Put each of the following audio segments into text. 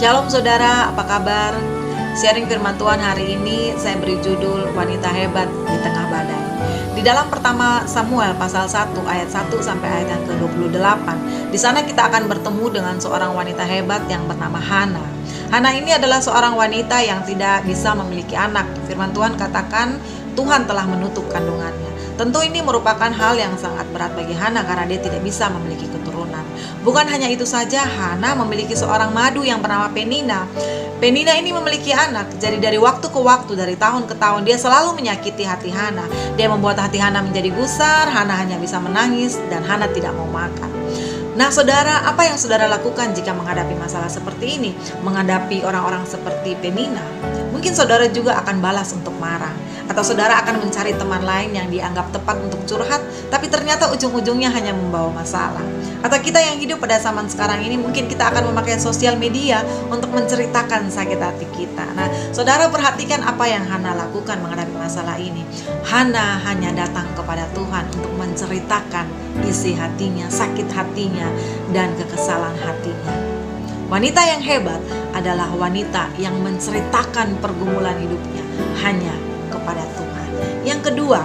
Shalom saudara, apa kabar? Sharing firman Tuhan hari ini saya beri judul Wanita Hebat di Tengah Badai. Di dalam pertama Samuel pasal 1 ayat 1 sampai ayat yang ke-28, di sana kita akan bertemu dengan seorang wanita hebat yang bernama Hana. Hana ini adalah seorang wanita yang tidak bisa memiliki anak. Firman Tuhan katakan Tuhan telah menutup kandungannya. Tentu ini merupakan hal yang sangat berat bagi Hana karena dia tidak bisa memiliki keturunan. Bukan hanya itu saja, Hana memiliki seorang madu yang bernama Penina. Penina ini memiliki anak, jadi dari waktu ke waktu, dari tahun ke tahun, dia selalu menyakiti hati Hana. Dia membuat hati Hana menjadi gusar, Hana hanya bisa menangis, dan Hana tidak mau makan. Nah saudara, apa yang saudara lakukan jika menghadapi masalah seperti ini? Menghadapi orang-orang seperti Penina? Mungkin saudara juga akan balas untuk marah. Atau saudara akan mencari teman lain yang dianggap tepat untuk curhat, tapi ternyata ujung-ujungnya hanya membawa masalah. Atau kita yang hidup pada zaman sekarang ini, mungkin kita akan memakai sosial media untuk menceritakan sakit hati kita. Nah, saudara perhatikan apa yang Hana lakukan menghadapi masalah ini. Hana hanya datang kepada Tuhan untuk menceritakan isi hatinya, sakit hatinya, dan kekesalan hatinya. Wanita yang hebat adalah wanita yang menceritakan pergumulan hidupnya hanya kepada Tuhan. Yang kedua,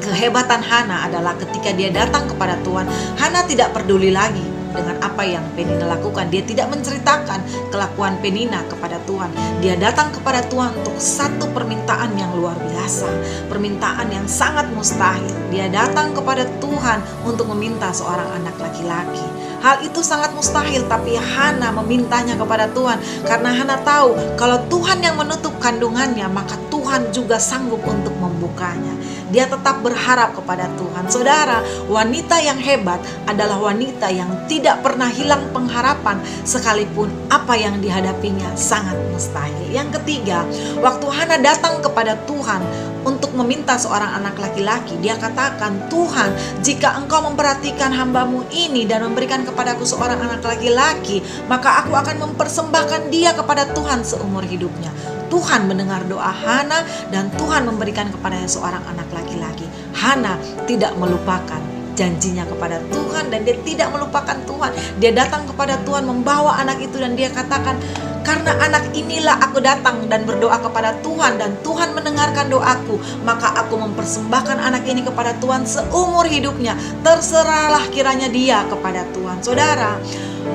kehebatan Hana adalah ketika dia datang kepada Tuhan, Hana tidak peduli lagi dengan apa yang Penina lakukan. Dia tidak menceritakan kelakuan Penina kepada Tuhan. Dia datang kepada Tuhan untuk satu permintaan yang luar biasa, permintaan yang sangat mustahil. Dia datang kepada Tuhan untuk meminta seorang anak laki-laki. Hal itu sangat mustahil, tapi Hana memintanya kepada Tuhan karena Hana tahu kalau Tuhan yang menutup kandungannya, maka Tuhan juga sanggup untuk membukanya. Dia tetap berharap kepada Tuhan. Saudara, wanita yang hebat adalah wanita yang tidak pernah hilang pengharapan sekalipun apa yang dihadapinya sangat mustahil. Yang ketiga, waktu Hana datang kepada Tuhan untuk meminta seorang anak laki-laki, dia katakan, Tuhan, jika engkau memperhatikan hambamu ini dan memberikan kepadaku seorang anak laki-laki, maka aku akan mempersembahkan dia kepada Tuhan seumur hidupnya. Tuhan mendengar doa Hana dan Tuhan memberikan kepadanya seorang anak laki-laki. Hana tidak melupakan janjinya kepada Tuhan dan dia tidak melupakan Tuhan. Dia datang kepada Tuhan membawa anak itu dan dia katakan, karena anak inilah aku datang dan berdoa kepada Tuhan dan Tuhan mendengarkan doaku, maka aku mempersembahkan anak ini kepada Tuhan seumur hidupnya. Terserahlah kiranya dia kepada Tuhan. Saudara,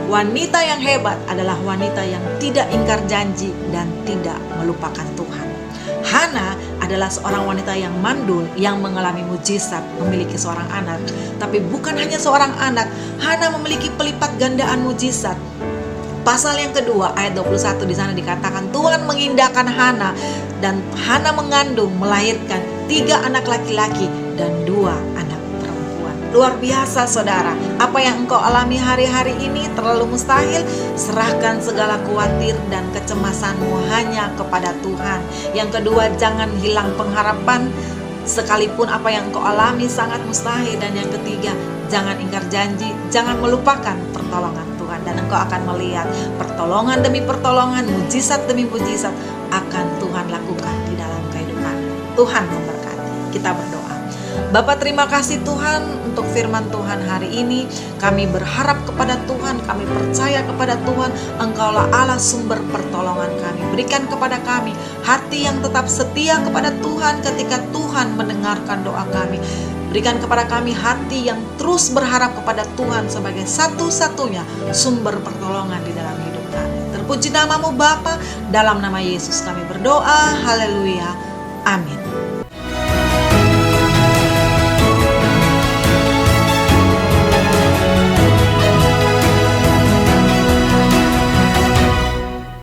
wanita yang hebat adalah wanita yang tidak ingkar janji dan tidak melupakan Tuhan. Hana adalah seorang wanita yang mandul, yang mengalami mujizat, memiliki seorang anak. Tapi bukan hanya seorang anak, Hana memiliki pelipat gandaan mujizat. Pasal yang kedua ayat 21 di sana dikatakan Tuhan mengindahkan Hana dan Hana mengandung, melahirkan 3 anak laki-laki dan 2 anak perempuan. Luar biasa saudara, apa yang engkau alami hari-hari ini terlalu mustahil? Serahkan segala khawatir dan kecemasanmu hanya kepada Tuhan. Yang kedua, jangan hilang pengharapan sekalipun apa yang engkau alami sangat mustahil. Dan yang ketiga, jangan ingkar janji, jangan melupakan pertolongan Tuhan. Dan engkau akan melihat pertolongan demi pertolongan, mujizat demi mujizat akan Tuhan lakukan di dalam kehidupan. Tuhan memberkati. Kita berdoa. Bapa, terima kasih Tuhan untuk firman Tuhan hari ini. Kami berharap kepada Tuhan, kami percaya kepada Tuhan. Engkaulah Allah sumber pertolongan kami. Berikan kepada kami hati yang tetap setia kepada Tuhan ketika Tuhan mendengarkan doa kami. Berikan kepada kami hati yang terus berharap kepada Tuhan sebagai satu-satunya sumber pertolongan di dalam hidup kami. Terpuji namamu Bapa, dalam nama Yesus kami berdoa. Haleluya. Amin.